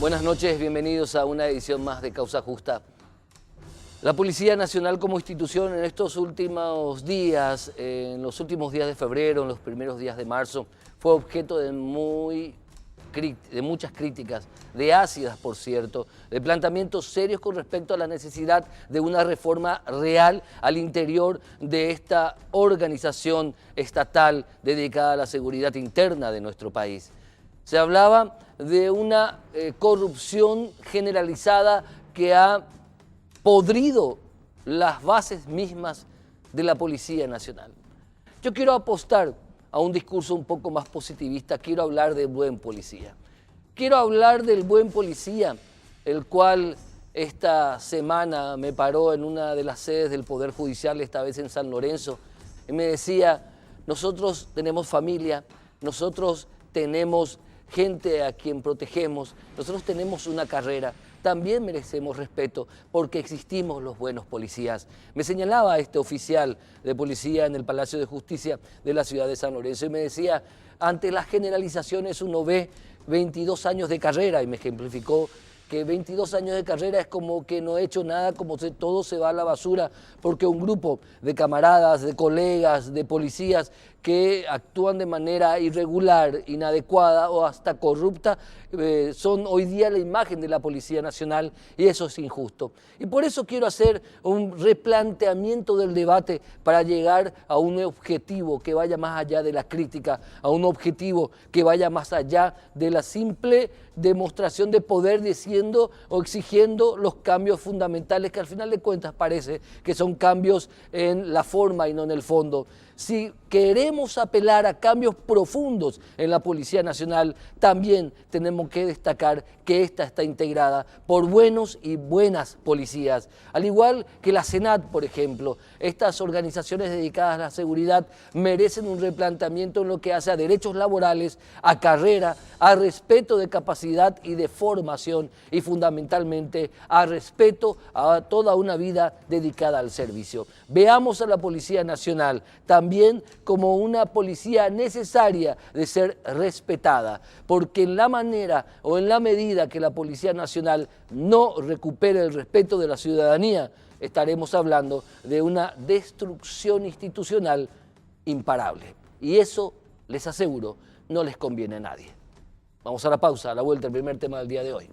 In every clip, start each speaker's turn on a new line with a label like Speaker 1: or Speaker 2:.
Speaker 1: Buenas noches, bienvenidos a una edición más de Causa Justa. La Policía Nacional como institución en estos últimos días, en los últimos días de febrero, en los primeros días de marzo, fue objeto de muchas críticas, de ácidas por cierto, de planteamientos serios con respecto a la necesidad de una reforma real al interior de esta organización estatal dedicada a la seguridad interna de nuestro país. Se hablaba de una corrupción generalizada que ha podrido las bases mismas de la Policía Nacional. Yo quiero apostar a un discurso un poco más positivista, quiero hablar de buen policía. Quiero hablar del buen policía, el cual esta semana me paró en una de las sedes del Poder Judicial, esta vez en San Lorenzo, y me decía, nosotros tenemos familia, nosotros tenemos gente a quien protegemos, nosotros tenemos una carrera, también merecemos respeto porque existimos los buenos policías. Me señalaba este oficial de policía en el Palacio de Justicia de la ciudad de San Lorenzo y me decía, ante las generalizaciones uno ve 22 años de carrera y me ejemplificó que 22 años de carrera es como que no he hecho nada, como que todo se va a la basura porque un grupo de camaradas, de colegas, de policías que actúan de manera irregular, inadecuada o hasta corrupta, son hoy día la imagen de la Policía Nacional y eso es injusto. Y por eso quiero hacer un replanteamiento del debate para llegar a un objetivo que vaya más allá de la crítica, a un objetivo que vaya más allá de la simple demostración de poder diciendo o exigiendo los cambios fundamentales que al final de cuentas parece que son cambios en la forma y no en el fondo. Si queremos apelar a cambios profundos en la Policía Nacional, también tenemos que destacar que esta está integrada por buenos y buenas policías. Al igual que la Senat, por ejemplo, estas organizaciones dedicadas a la seguridad merecen un replanteamiento en lo que hace a derechos laborales, a carrera, a respeto de capacidad y de formación y fundamentalmente a respeto a toda una vida dedicada al servicio. Veamos a la Policía Nacional también como una policía necesaria de ser respetada, porque en la manera o en la medida que la Policía Nacional no recupere el respeto de la ciudadanía, estaremos hablando de una destrucción institucional imparable. Y eso, les aseguro, no les conviene a nadie. Vamos a la pausa, a la vuelta, el primer tema del día de hoy.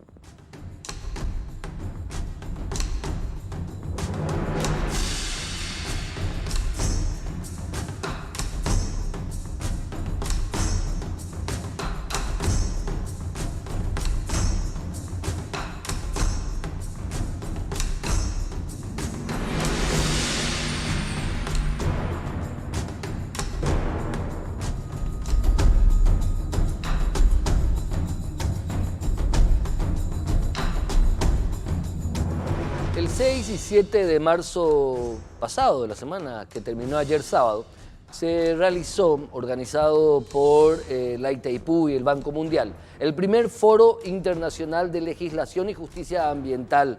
Speaker 1: El 6 y 7 de marzo pasado, de la semana que terminó ayer sábado, se realizó, organizado por la Itaipú y el Banco Mundial, el primer Foro Internacional de Legislación y Justicia Ambiental,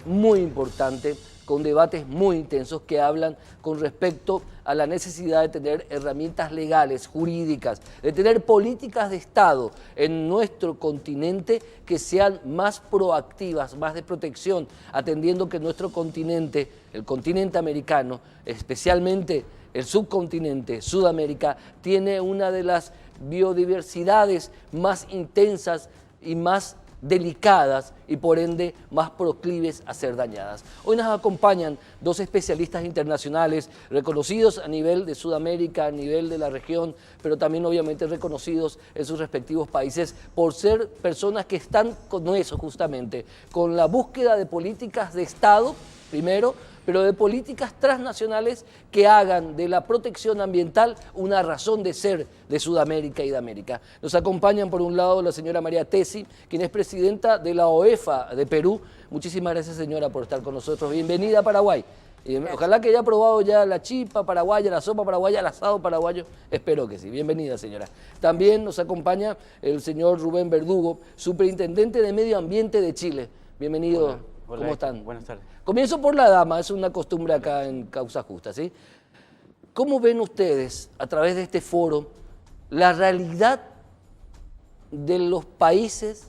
Speaker 1: muy importante, con debates muy intensos que hablan con respecto a la necesidad de tener herramientas legales, jurídicas, de tener políticas de Estado en nuestro continente que sean más proactivas, más de protección, atendiendo que nuestro continente, el continente americano, especialmente el subcontinente, Sudamérica, tiene una de las biodiversidades más intensas y más delicadas y por ende más proclives a ser dañadas. Hoy nos acompañan dos especialistas internacionales reconocidos a nivel de Sudamérica, a nivel de la región, pero también obviamente reconocidos en sus respectivos países por ser personas que están con eso justamente, con la búsqueda de políticas de Estado, primero, pero de políticas transnacionales que hagan de la protección ambiental una razón de ser de Sudamérica y de América. Nos acompañan por un lado la señora María Tesi, quien es presidenta de la OEFA de Perú. Muchísimas gracias, señora, por estar con nosotros. Bienvenida a Paraguay. Ojalá que haya probado ya la chipa paraguaya, la sopa paraguaya, el asado paraguayo. Espero que sí. Bienvenida, señora. También nos acompaña el señor Rubén Verdugo, superintendente de Medio Ambiente de Chile. Bienvenido.
Speaker 2: Hola, hola,
Speaker 1: ¿Cómo están?
Speaker 2: Buenas tardes.
Speaker 1: Comienzo por la dama, es una costumbre acá en Causa Justa, ¿sí? ¿Cómo ven ustedes, a través de este foro, la realidad de los países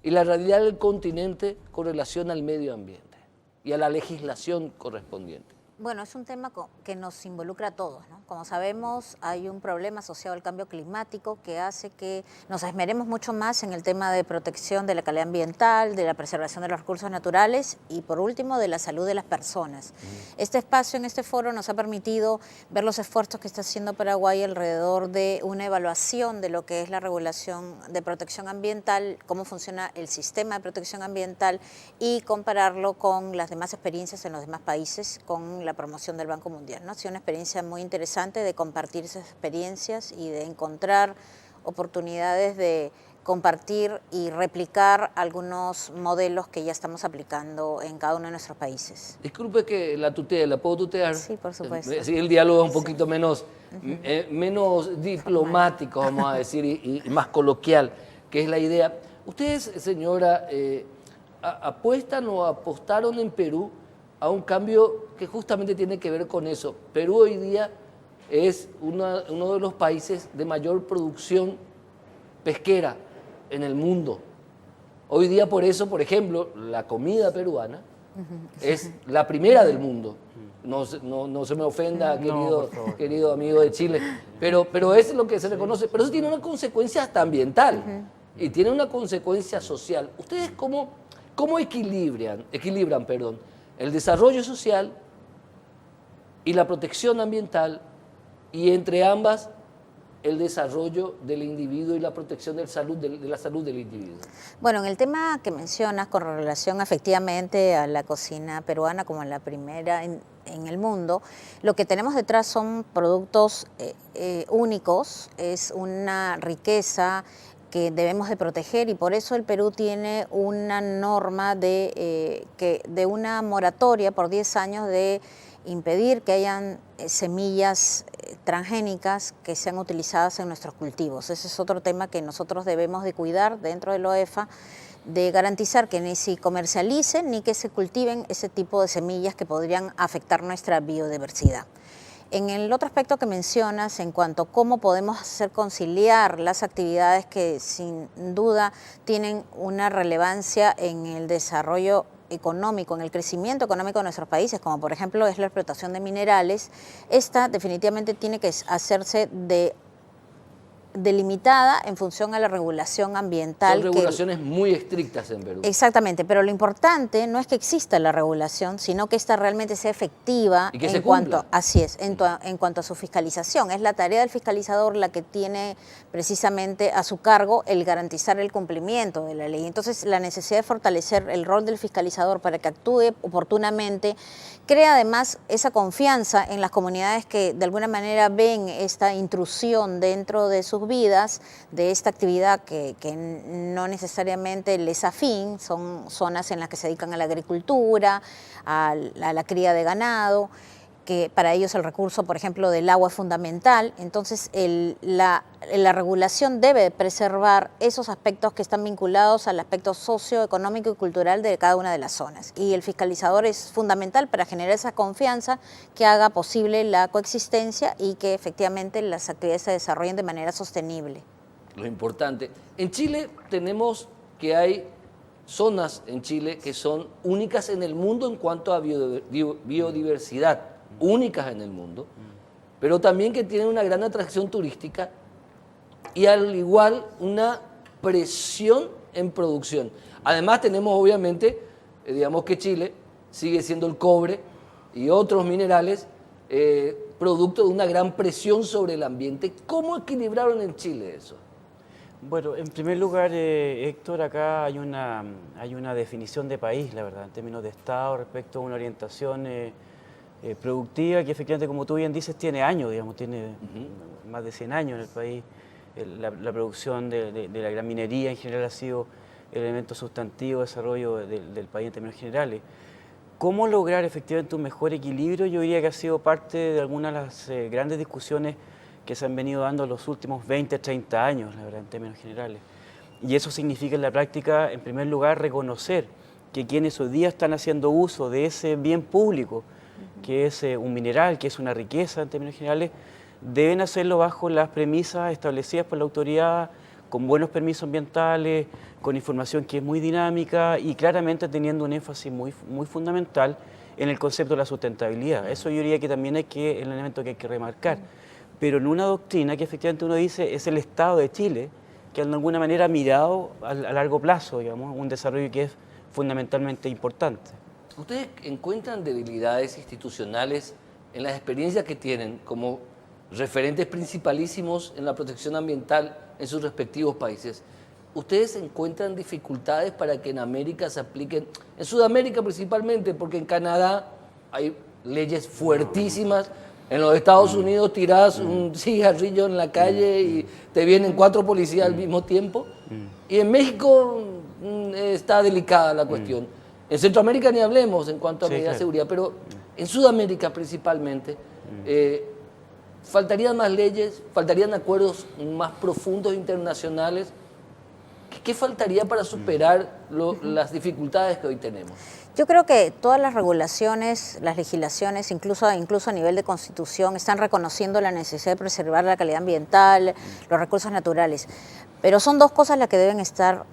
Speaker 1: y la realidad del continente con relación al medio ambiente y a la legislación correspondiente?
Speaker 2: Bueno, es un tema que nos involucra a todos, ¿no? Como sabemos, hay un problema asociado al cambio climático que hace que nos esmeremos mucho más en el tema de protección de la calidad ambiental, de la preservación de los recursos naturales y, por último, de la salud de las personas. Este espacio en este foro nos ha permitido ver los esfuerzos que está haciendo Paraguay alrededor de una evaluación de lo que es la regulación de protección ambiental, cómo funciona el sistema de protección ambiental y compararlo con las demás experiencias en los demás países con la promoción del Banco Mundial, ¿no? Ha sido una experiencia muy interesante de compartir esas experiencias y de encontrar oportunidades de compartir y replicar algunos modelos que ya estamos aplicando en cada uno de nuestros países.
Speaker 1: Disculpe que la tutee, ¿la puedo tutear?
Speaker 2: Sí, por supuesto.
Speaker 1: Así el diálogo es un poquito menos, menos diplomático, vamos a decir, y más coloquial, que es la idea. Ustedes, señora, ¿apuestan o apostaron en Perú a un cambio que justamente tiene que ver con eso? Perú hoy día es uno de los países de mayor producción pesquera en el mundo. Hoy día por eso, por ejemplo, la comida peruana es la primera del mundo. No se me ofenda, querido amigo de Chile, pero es lo que se reconoce. Pero eso tiene una consecuencia hasta ambiental y tiene una consecuencia social. ¿Ustedes cómo equilibran, el desarrollo social y la protección ambiental, y entre ambas el desarrollo del individuo y la protección de la salud del individuo?
Speaker 2: Bueno, en el tema que mencionas con relación efectivamente a la cocina peruana como la primera en el mundo, lo que tenemos detrás son productos únicos, es una riqueza que debemos de proteger, y por eso el Perú tiene una norma de una moratoria por 10 años de impedir que hayan semillas transgénicas que sean utilizadas en nuestros cultivos. Ese es otro tema que nosotros debemos de cuidar dentro de la OEFA, de garantizar que ni se comercialicen ni que se cultiven ese tipo de semillas que podrían afectar nuestra biodiversidad. En el otro aspecto que mencionas, en cuanto a cómo podemos hacer conciliar las actividades que sin duda tienen una relevancia en el desarrollo económico, en el crecimiento económico de nuestros países, como por ejemplo es la explotación de minerales, esta definitivamente tiene que hacerse delimitada en función a la regulación ambiental.
Speaker 1: Son regulaciones muy estrictas en Perú.
Speaker 2: Exactamente, pero lo importante no es que exista la regulación, sino que esta realmente sea efectiva
Speaker 1: y que se cumpla.
Speaker 2: Así es, en cuanto a su fiscalización. Es la tarea del fiscalizador la que tiene precisamente a su cargo el garantizar el cumplimiento de la ley. Entonces, la necesidad de fortalecer el rol del fiscalizador para que actúe oportunamente crea además esa confianza en las comunidades que de alguna manera ven esta intrusión dentro de sus vidas, de esta actividad que no necesariamente les afín, son zonas en las que se dedican a la agricultura, a la cría de ganado, que para ellos el recurso, por ejemplo, del agua es fundamental. Entonces, la regulación debe preservar esos aspectos que están vinculados al aspecto socioeconómico y cultural de cada una de las zonas. Y el fiscalizador es fundamental para generar esa confianza que haga posible la coexistencia y que efectivamente las actividades se desarrollen de manera sostenible.
Speaker 1: Lo importante. En Chile tenemos que hay zonas en Chile que son únicas en el mundo en cuanto a biodiversidad, únicas en el mundo, pero también que tienen una gran atracción turística y al igual una presión en producción. Además tenemos obviamente, digamos que Chile sigue siendo el cobre y otros minerales producto de una gran presión sobre el ambiente. ¿Cómo equilibraron en Chile eso?
Speaker 3: Bueno, en primer lugar, Héctor, acá hay una definición de país, la verdad, en términos de Estado respecto a una orientación productiva que efectivamente, como tú bien dices, tiene años, digamos, tiene más de 100 años en el país. La producción de la gran minería en general ha sido el elemento sustantivo de desarrollo del país en términos generales. ¿Cómo lograr efectivamente un mejor equilibrio? Yo diría que ha sido parte de algunas de las grandes discusiones que se han venido dando en los últimos 20, 30 años, la verdad, en términos generales. Y eso significa en la práctica, en primer lugar, reconocer que quienes hoy día están haciendo uso de ese bien público, que es un mineral, que es una riqueza en términos generales, deben hacerlo bajo las premisas establecidas por la autoridad con buenos permisos ambientales, con información que es muy dinámica y claramente teniendo un énfasis muy fundamental en el concepto de la sustentabilidad. Eso yo diría que también es el elemento que hay que remarcar. Pero en una doctrina que efectivamente uno dice es el Estado de Chile, que de alguna manera ha mirado a largo plazo, digamos, un desarrollo que es fundamentalmente importante.
Speaker 1: ¿Ustedes encuentran debilidades institucionales en las experiencias que tienen como referentes principalísimos en la protección ambiental en sus respectivos países? ¿Ustedes encuentran dificultades para que en América se apliquen, en Sudamérica principalmente, porque en Canadá hay leyes fuertísimas, en los Estados Unidos tirás un cigarrillo en la calle y te vienen 4 policías al mismo tiempo, y en México está delicada la cuestión. En Centroamérica ni hablemos en cuanto a medidas de seguridad, pero en Sudamérica principalmente, ¿faltarían más leyes? ¿Faltarían acuerdos más profundos internacionales? ¿Qué faltaría para superar las dificultades que hoy tenemos?
Speaker 2: Yo creo que todas las regulaciones, las legislaciones, incluso a nivel de constitución, están reconociendo la necesidad de preservar la calidad ambiental, los recursos naturales. Pero son 2 cosas las que deben estar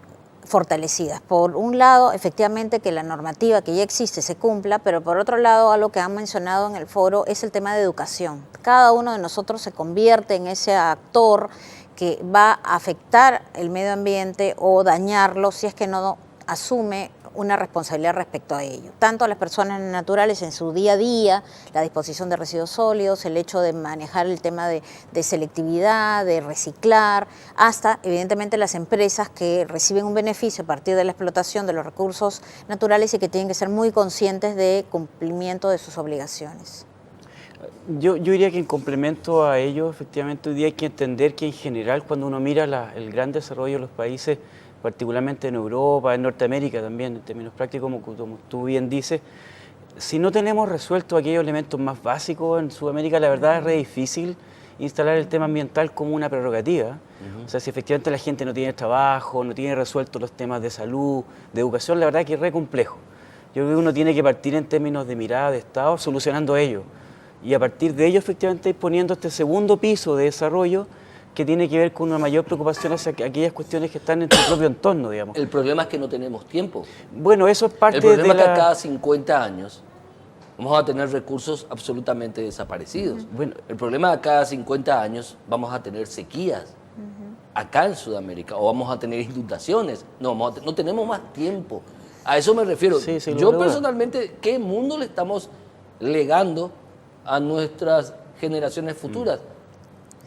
Speaker 2: fortalecidas. Por un lado, efectivamente, que la normativa que ya existe se cumpla, pero por otro lado, algo que han mencionado en el foro es el tema de educación. Cada uno de nosotros se convierte en ese actor que va a afectar el medio ambiente o dañarlo si es que no asume una responsabilidad respecto a ello. Tanto a las personas naturales en su día a día, la disposición de residuos sólidos, el hecho de manejar el tema de selectividad, de reciclar, hasta evidentemente las empresas que reciben un beneficio a partir de la explotación de los recursos naturales y que tienen que ser muy conscientes de cumplimiento de sus obligaciones.
Speaker 3: Yo diría que en complemento a ello, efectivamente, hoy día hay que entender que en general cuando uno mira el gran desarrollo de los países, particularmente en Europa, en Norteamérica también, en términos prácticos, como tú bien dices, si no tenemos resuelto aquellos elementos más básicos en Sudamérica, la verdad es re difícil instalar el tema ambiental como una prerrogativa. O sea, si efectivamente la gente no tiene trabajo, no tiene resueltos los temas de salud, de educación, la verdad que es re complejo. Yo creo que uno tiene que partir en términos de mirada de Estado solucionando ello. Y a partir de ello, efectivamente, ir poniendo este segundo piso de desarrollo que tiene que ver con una mayor preocupación hacia aquellas cuestiones que están en tu propio entorno, digamos.
Speaker 1: El problema es que no tenemos tiempo.
Speaker 3: Bueno, eso es parte de
Speaker 1: El problema es que cada 50 años vamos a tener recursos absolutamente desaparecidos. Bueno, el problema es que cada 50 años vamos a tener sequías acá en Sudamérica o vamos a tener inundaciones. No tenemos más tiempo. A eso me refiero.
Speaker 3: Sí,
Speaker 1: yo personalmente, ¿qué mundo le estamos legando a nuestras generaciones futuras?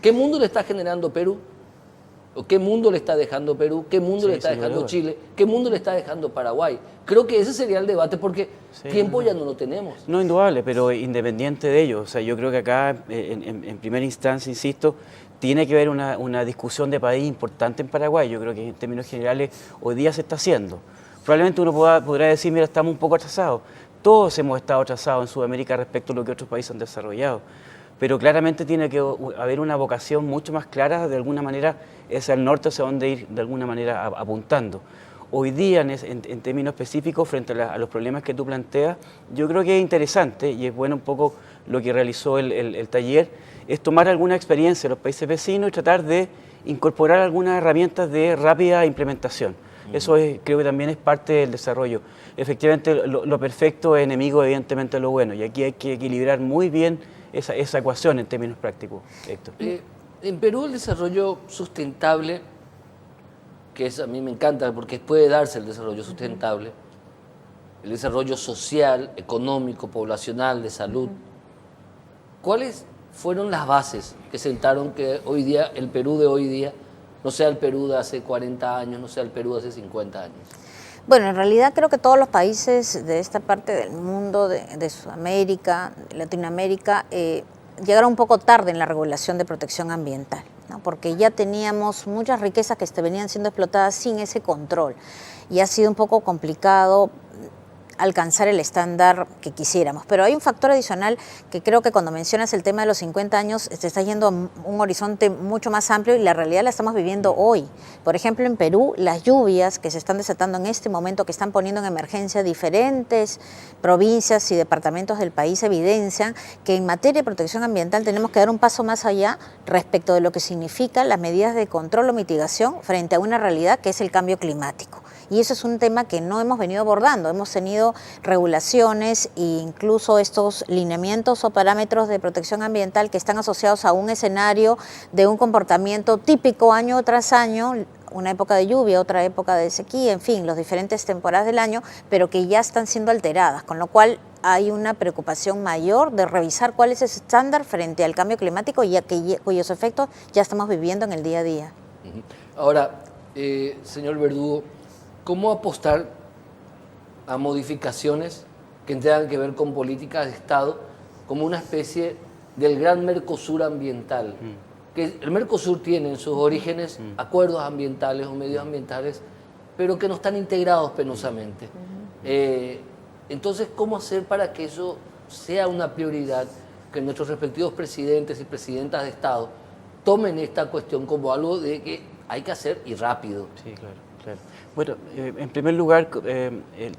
Speaker 1: ¿Qué mundo le está generando Perú? ¿O qué mundo le está dejando Perú? ¿Qué mundo le está dejando Chile? ¿Qué mundo le está dejando Paraguay? Creo que ese sería el debate porque tiempo ya no lo tenemos.
Speaker 3: No, indudable, pero independiente de ello, o sea, yo creo que acá, en primera instancia, insisto, tiene que haber una discusión de país importante en Paraguay. Yo creo que en términos generales hoy día se está haciendo. Probablemente uno podrá decir, mira, estamos un poco atrasados. Todos hemos estado atrasados en Sudamérica respecto a lo que otros países han desarrollado. Pero claramente tiene que haber una vocación mucho más clara, de alguna manera, hacia el norte, hacia donde ir de alguna manera apuntando. Hoy día, en términos específicos, frente a los problemas que tú planteas, yo creo que es interesante, y es bueno un poco lo que realizó el taller, es tomar alguna experiencia de los países vecinos y tratar de incorporar algunas herramientas de rápida implementación. Eso creo que también es parte del desarrollo. Efectivamente, lo perfecto es enemigo, evidentemente, de lo bueno, y aquí hay que equilibrar muy bien esa ecuación en términos prácticos, Héctor.
Speaker 1: En Perú el desarrollo sustentable, que a mí me encanta porque puede darse el desarrollo sustentable, el desarrollo social, económico, poblacional, de salud. ¿Cuáles fueron las bases que sentaron que hoy día, el Perú de hoy día, no sea el Perú de hace 40 años, no sea el Perú de hace 50 años?
Speaker 2: Bueno, en realidad creo que todos los países de esta parte del mundo, de Sudamérica, de Latinoamérica, llegaron un poco tarde en la regulación de protección ambiental, ¿no? Porque ya teníamos muchas riquezas que venían siendo explotadas sin ese control y ha sido un poco complicado alcanzar el estándar que quisiéramos. Pero hay un factor adicional que creo que cuando mencionas el tema de los 50 años, te está yendo a un horizonte mucho más amplio y la realidad la estamos viviendo hoy. Por ejemplo, en Perú, las lluvias que se están desatando en este momento, que están poniendo en emergencia diferentes provincias y departamentos del país, evidencian que en materia de protección ambiental tenemos que dar un paso más allá respecto de lo que significan las medidas de control o mitigación frente a una realidad que es el cambio climático. Y eso es un tema que no hemos venido abordando. Hemos tenido regulaciones e incluso estos lineamientos o parámetros de protección ambiental que están asociados a un escenario de un comportamiento típico año tras año, una época de lluvia, otra época de sequía, en fin, las diferentes temporadas del año, pero que ya están siendo alteradas, con lo cual hay una preocupación mayor de revisar cuál es ese estándar frente al cambio climático, ya que cuyos efectos ya estamos viviendo en el día a día.
Speaker 1: Ahora, señor Verdugo, ¿cómo apostar a modificaciones que tengan que ver con políticas de Estado como una especie del gran Mercosur ambiental? Que el Mercosur tiene en sus orígenes acuerdos ambientales o medioambientales, pero que no están integrados penosamente. Entonces, ¿cómo hacer para que eso sea una prioridad, que nuestros respectivos presidentes y presidentas de Estado tomen esta cuestión como algo de que hay que hacer y rápido?
Speaker 3: Sí, claro. Bueno, en primer lugar,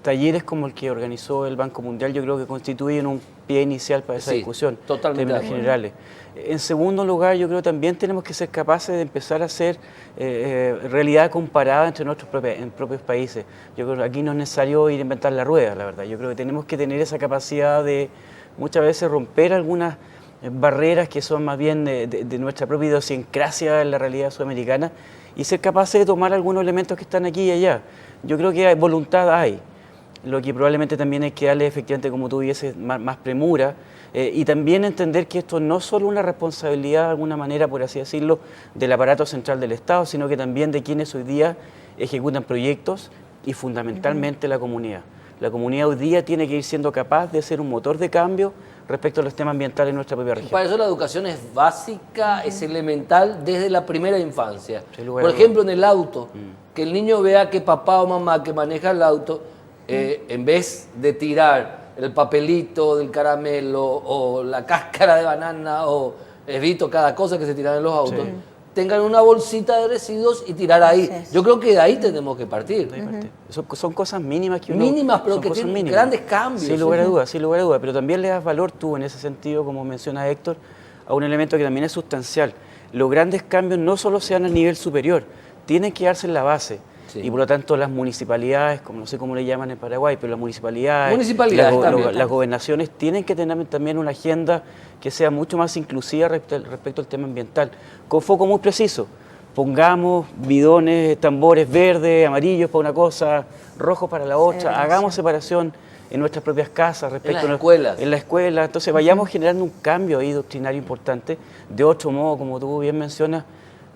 Speaker 3: talleres como el que organizó el Banco Mundial yo creo que constituyen un pie inicial para esa discusión,
Speaker 1: totalmente
Speaker 3: en términos generales. En segundo lugar, yo creo que también tenemos que ser capaces de empezar a hacer realidad comparada entre nuestros propios países. Yo creo que aquí no es necesario ir a inventar la rueda, la verdad. Yo creo que tenemos que tener esa capacidad de muchas veces romper algunas barreras que son más bien de nuestra propia idiosincrasia en la realidad sudamericana y ser capaces de tomar algunos elementos que están aquí y allá. Yo creo que voluntad hay, lo que probablemente también hay que darle efectivamente, como tú dices, más premura y también entender que esto no es solo una responsabilidad de alguna manera, por así decirlo, del aparato central del Estado, sino que también de quienes hoy día ejecutan proyectos y fundamentalmente la comunidad. La comunidad hoy día tiene que ir siendo capaz de ser un motor de cambio respecto a los temas ambientales en nuestra propia región.
Speaker 1: Para eso la educación es básica, es elemental desde la primera infancia. Por ejemplo, en el auto, que el niño vea que papá o mamá que maneja el auto, en vez de tirar el papelito del caramelo o la cáscara de banana o evito cada cosa que se tiran en los autos, tengan una bolsita de residuos y tirar ahí. Yo creo que de ahí tenemos que partir.
Speaker 3: Son cosas mínimas que uno...
Speaker 1: Mínimas, pero que tienen grandes cambios.
Speaker 3: Sin lugar a dudas, sin lugar a dudas. Pero también le das valor tú, en ese sentido, como menciona Héctor, a un elemento que también es sustancial. Los grandes cambios no solo se dan a nivel superior, tienen que darse en la base. Y por lo tanto las municipalidades, como no sé cómo le llaman en Paraguay, pero las municipalidades las gobernaciones tienen que tener también una agenda que sea mucho más inclusiva respecto al tema ambiental, con foco muy preciso. Pongamos bidones, tambores verdes, amarillos para una cosa, rojos para la otra, hagamos separación en nuestras propias casas respecto
Speaker 1: en las escuelas.
Speaker 3: En la escuela, entonces vayamos generando un cambio ahí doctrinario importante. De otro modo, como tú bien mencionas,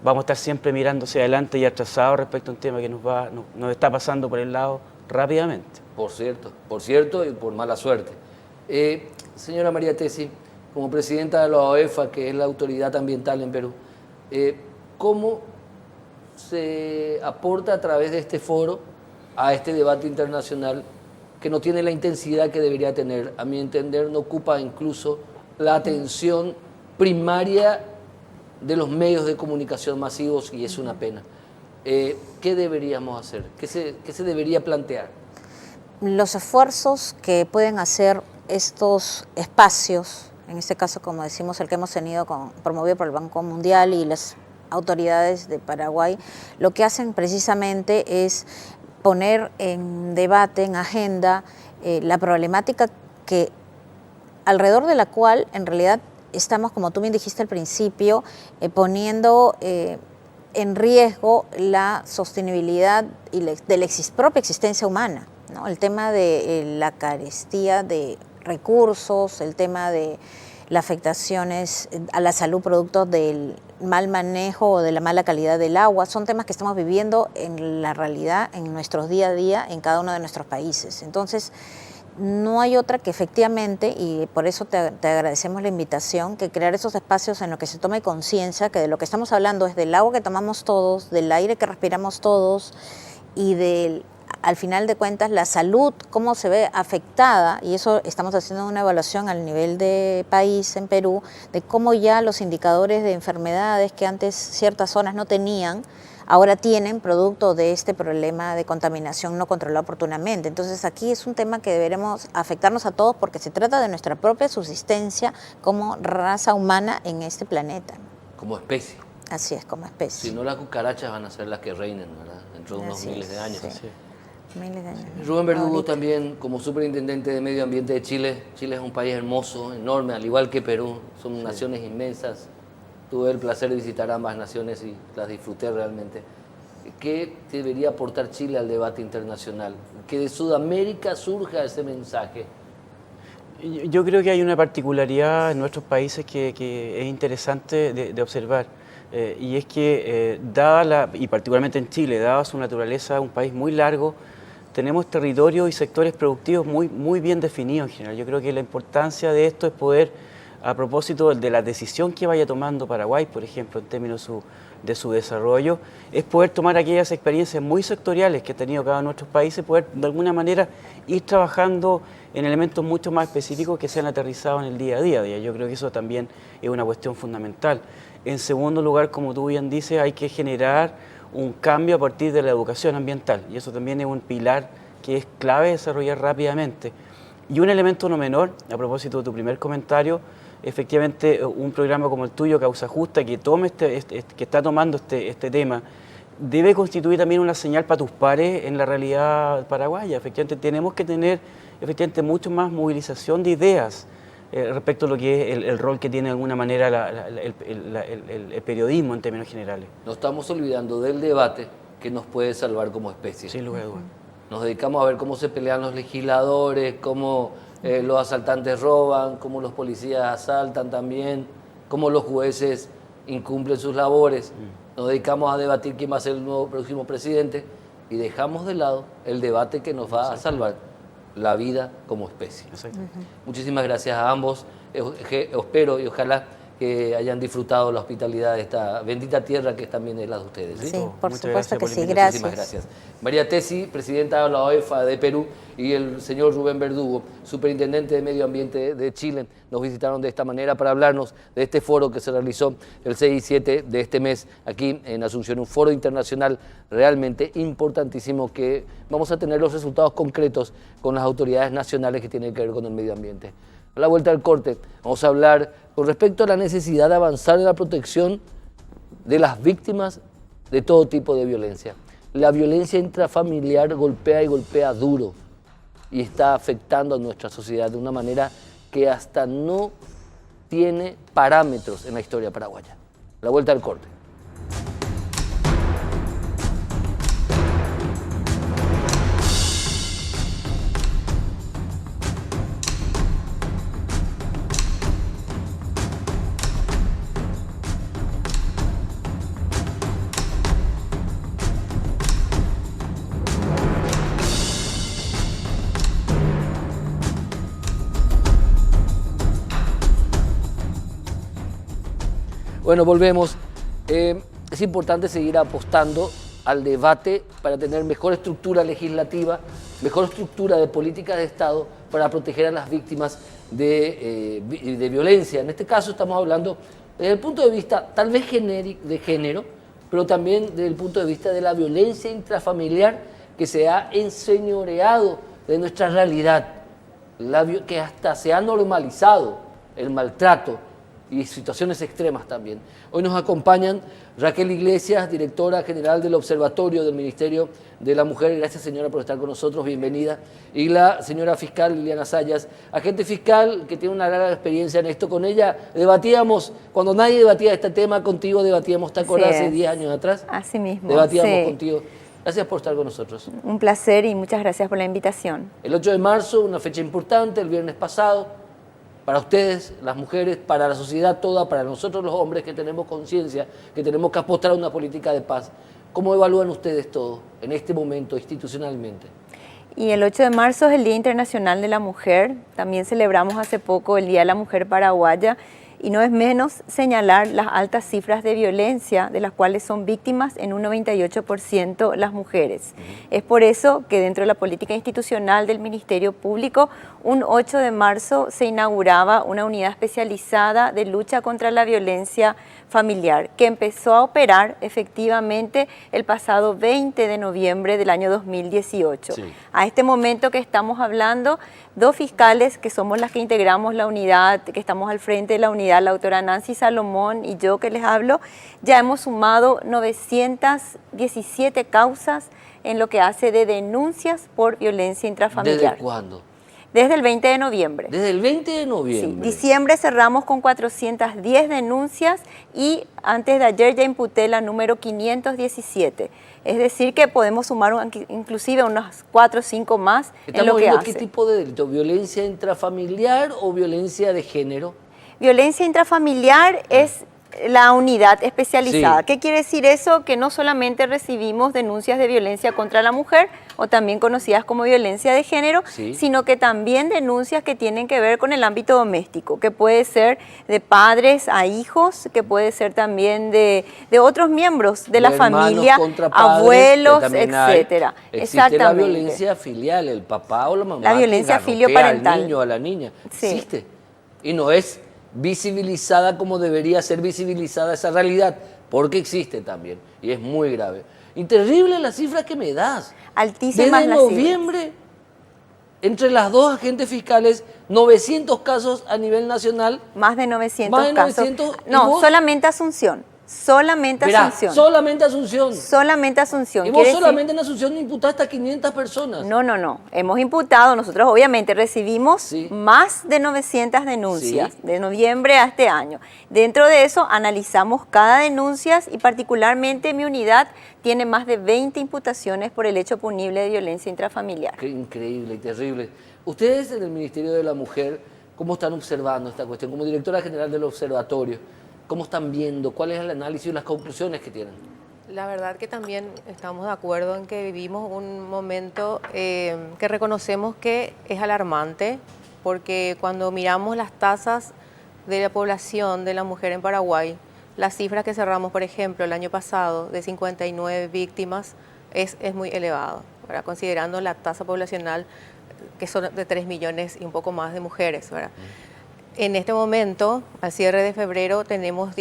Speaker 3: vamos a estar siempre mirando hacia adelante y atrasados respecto a un tema que nos está pasando por el lado rápidamente.
Speaker 1: Por cierto y por mala suerte. Señora María Tesi, como presidenta de la OEFA, que es la autoridad ambiental en Perú, ¿cómo se aporta a través de este foro a este debate internacional que no tiene la intensidad que debería tener? A mi entender, no ocupa incluso la atención primaria de los medios de comunicación masivos y es una pena. ¿Qué deberíamos hacer? ¿Qué se debería plantear?
Speaker 2: Los esfuerzos que pueden hacer estos espacios, en este caso, como decimos, el que hemos tenido promovido por el Banco Mundial y las autoridades de Paraguay, lo que hacen precisamente es poner en debate, en agenda, la problemática alrededor de la cual en realidad estamos, como tú bien dijiste al principio, poniendo en riesgo la sostenibilidad de la propia existencia humana, ¿no? El tema de la carestía de recursos, el tema de las afectaciones a la salud producto del mal manejo o de la mala calidad del agua, son temas que estamos viviendo en la realidad, en nuestros día a día, en cada uno de nuestros países. Entonces, no hay otra que efectivamente, y por eso te agradecemos la invitación, que crear esos espacios en los que se tome conciencia que de lo que estamos hablando es del agua que tomamos todos, del aire que respiramos todos y del al final de cuentas la salud, cómo se ve afectada, y eso estamos haciendo una evaluación al nivel de país en Perú, de cómo ya los indicadores de enfermedades que antes ciertas zonas no tenían, ahora tienen producto de este problema de contaminación no controlada oportunamente. Entonces aquí es un tema que deberemos afectarnos a todos porque se trata de nuestra propia subsistencia como raza humana en este planeta.
Speaker 1: Como especie.
Speaker 2: Así es, como especie.
Speaker 1: Si no, las cucarachas van a ser las que reinen, ¿verdad? Dentro de unos
Speaker 2: Así
Speaker 1: miles
Speaker 2: es,
Speaker 1: de años.
Speaker 2: sí. Miles de años.
Speaker 1: Rubén Verdugo
Speaker 2: Ahorita.
Speaker 1: también, como superintendente de Medio Ambiente de Chile. Chile es un país hermoso, enorme, al igual que Perú. Son naciones inmensas. Tuve el placer de visitar ambas naciones y las disfruté realmente. ¿Qué debería aportar Chile al debate internacional? Que de Sudamérica surja ese mensaje.
Speaker 3: Yo creo que hay una particularidad en nuestros países que es interesante de observar. Y es que, y particularmente en Chile, dada su naturaleza, un país muy largo, tenemos territorios y sectores productivos muy bien definidos en general. Yo creo que la importancia de esto es poder, a propósito de la decisión que vaya tomando Paraguay, por ejemplo, en términos de su desarrollo, es poder tomar aquellas experiencias muy sectoriales que ha tenido cada uno de nuestros países, poder de alguna manera ir trabajando en elementos mucho más específicos que sean aterrizados en el día a día. Yo creo que eso también es una cuestión fundamental. En segundo lugar, como tú bien dices, hay que generar un cambio a partir de la educación ambiental, y eso también es un pilar que es clave desarrollar rápidamente. Y un elemento no menor, a propósito de tu primer comentario, efectivamente un programa como el tuyo, Causa Justa, que está tomando este tema, debe constituir también una señal para tus pares en la realidad paraguaya. Efectivamente tenemos que tener mucho más movilización de ideas respecto a lo que es el rol que tiene de alguna manera el periodismo en términos generales.
Speaker 1: Nos estamos olvidando del debate que nos puede salvar como especie.
Speaker 3: Sin lugar a dudas.
Speaker 1: Nos dedicamos a ver cómo se pelean los legisladores, cómo los asaltantes roban, cómo los policías asaltan también, cómo los jueces incumplen sus labores. Nos dedicamos a debatir quién va a ser el nuevo próximo presidente y dejamos de lado el debate que nos va a salvar la vida como especie. Muchísimas gracias a ambos. Espero y ojalá que hayan disfrutado la hospitalidad de esta bendita tierra que también es la de ustedes.
Speaker 2: Sí, por
Speaker 3: Muchas
Speaker 2: supuesto
Speaker 3: gracias
Speaker 2: que
Speaker 3: por la
Speaker 2: sí,
Speaker 3: invitación.
Speaker 2: gracias.
Speaker 1: Muchísimas gracias. María Tesi, presidenta de la OEFA de Perú, y el señor Rubén Verdugo, superintendente de Medio Ambiente de Chile, nos visitaron de esta manera para hablarnos de este foro que se realizó el 6 y 7 de este mes aquí en Asunción, un foro internacional realmente importantísimo que vamos a tener los resultados concretos con las autoridades nacionales que tienen que ver con el medio ambiente. A la vuelta del corte vamos a hablar con respecto a la necesidad de avanzar en la protección de las víctimas de todo tipo de violencia. La violencia intrafamiliar golpea y golpea duro y está afectando a nuestra sociedad de una manera que hasta no tiene parámetros en la historia paraguaya. A la vuelta del corte. Bueno, volvemos. Es importante seguir apostando al debate para tener mejor estructura legislativa, mejor estructura de políticas de Estado para proteger a las víctimas de violencia. En este caso estamos hablando desde el punto de vista tal vez de género, pero también desde el punto de vista de la violencia intrafamiliar que se ha enseñoreado de nuestra realidad, que hasta se ha normalizado el maltrato y situaciones extremas también. Hoy nos acompañan Raquel Iglesias, directora general del Observatorio del Ministerio de la Mujer. Gracias, señora, por estar con nosotros, bienvenida. Y la señora fiscal Liliana Sayas, agente fiscal que tiene una larga experiencia en esto. Con ella debatíamos, cuando nadie debatía este tema, contigo debatíamos, ¿te acuerdas? Hace 10 años atrás.
Speaker 4: Así mismo.
Speaker 1: Debatíamos contigo. Gracias por estar con nosotros.
Speaker 4: Un placer y muchas gracias por la invitación.
Speaker 1: El 8 de marzo, una fecha importante, el viernes pasado, para ustedes, las mujeres, para la sociedad toda, para nosotros los hombres que tenemos conciencia, que tenemos que apostar a una política de paz. ¿Cómo evalúan ustedes todo en este momento institucionalmente?
Speaker 4: Y el 8 de marzo es el Día Internacional de la Mujer. También celebramos hace poco el Día de la Mujer Paraguaya Y no es menos señalar las altas cifras de violencia de las cuales son víctimas en un 98% las mujeres. Es por eso que dentro de la política institucional del Ministerio Público, un 8 de marzo se inauguraba una unidad especializada de lucha contra la violencia familiar, que empezó a operar efectivamente el pasado 20 de noviembre del año 2018.
Speaker 1: Sí.
Speaker 4: A este momento que estamos hablando, 2 fiscales que somos las que integramos la unidad, que estamos al frente de la unidad, la doctora Nancy Salomón y yo que les hablo, ya hemos sumado 917 causas en lo que hace de denuncias por violencia intrafamiliar.
Speaker 1: ¿Desde cuándo?
Speaker 4: Desde el 20 de noviembre.
Speaker 1: Desde el 20 de
Speaker 4: Sí,
Speaker 1: noviembre.
Speaker 4: diciembre cerramos con 410 denuncias y antes de ayer ya imputé la número 517. Es decir que podemos sumar inclusive unas 4 o 5 más en
Speaker 1: Estamos
Speaker 4: lo que
Speaker 1: viendo
Speaker 4: hace.
Speaker 1: qué tipo de delito, ¿violencia intrafamiliar o violencia de género?
Speaker 4: Violencia intrafamiliar es la unidad especializada.
Speaker 1: Sí.
Speaker 4: ¿Qué quiere decir eso? Que no solamente recibimos denuncias de violencia contra la mujer, o también conocidas como violencia de género,
Speaker 1: Sí.
Speaker 4: sino que también denuncias que tienen que ver con el ámbito doméstico, que puede ser de padres a hijos, que puede ser también de otros miembros de la
Speaker 1: Hermanos
Speaker 4: familia,
Speaker 1: contra padres,
Speaker 4: abuelos,
Speaker 1: que también hay.
Speaker 4: etcétera.
Speaker 1: Existe la violencia filial, el papá o la mamá
Speaker 4: La violencia
Speaker 1: que garrotea
Speaker 4: filioparental.
Speaker 1: al niño o a la niña.
Speaker 4: Sí.
Speaker 1: Existe. Y no es visibilizada como debería ser visibilizada esa realidad, porque existe también y es muy grave. Y terrible la cifra que me das.
Speaker 4: Altísimas
Speaker 1: Desde
Speaker 4: las cifras.
Speaker 1: noviembre, entre las 2 agentes fiscales, 900 casos a nivel nacional.
Speaker 4: Más de 900
Speaker 1: Más de
Speaker 4: casos.
Speaker 1: 900, ¿y
Speaker 4: No,
Speaker 1: vos?
Speaker 4: solamente Asunción. Solamente
Speaker 1: Verá,
Speaker 4: Asunción.
Speaker 1: solamente Asunción.
Speaker 4: Solamente Asunción.
Speaker 1: Y vos
Speaker 4: Quiere decir-
Speaker 1: solamente en Asunción imputaste a 500 personas.
Speaker 4: No. Hemos imputado, nosotros obviamente recibimos
Speaker 1: Sí.
Speaker 4: más de 900 denuncias
Speaker 1: Sí.
Speaker 4: de noviembre a este año. Dentro de eso analizamos cada denuncia y particularmente mi unidad tiene más de 20 imputaciones por el hecho punible de violencia intrafamiliar.
Speaker 1: Qué increíble y terrible. Ustedes en el Ministerio de la Mujer, ¿cómo están observando esta cuestión? Como directora general del observatorio, ¿cómo están viendo? ¿Cuál es el análisis y las conclusiones que tienen?
Speaker 5: La verdad que también estamos de acuerdo en que vivimos un momento que reconocemos que es alarmante, porque cuando miramos las tasas de la población de la mujer en Paraguay, las cifras que cerramos, por ejemplo, el año pasado de 59 víctimas es muy elevado, ¿verdad? Considerando la tasa poblacional que son de 3 millones y un poco más de mujeres, ¿verdad? En este momento, al cierre de febrero, tenemos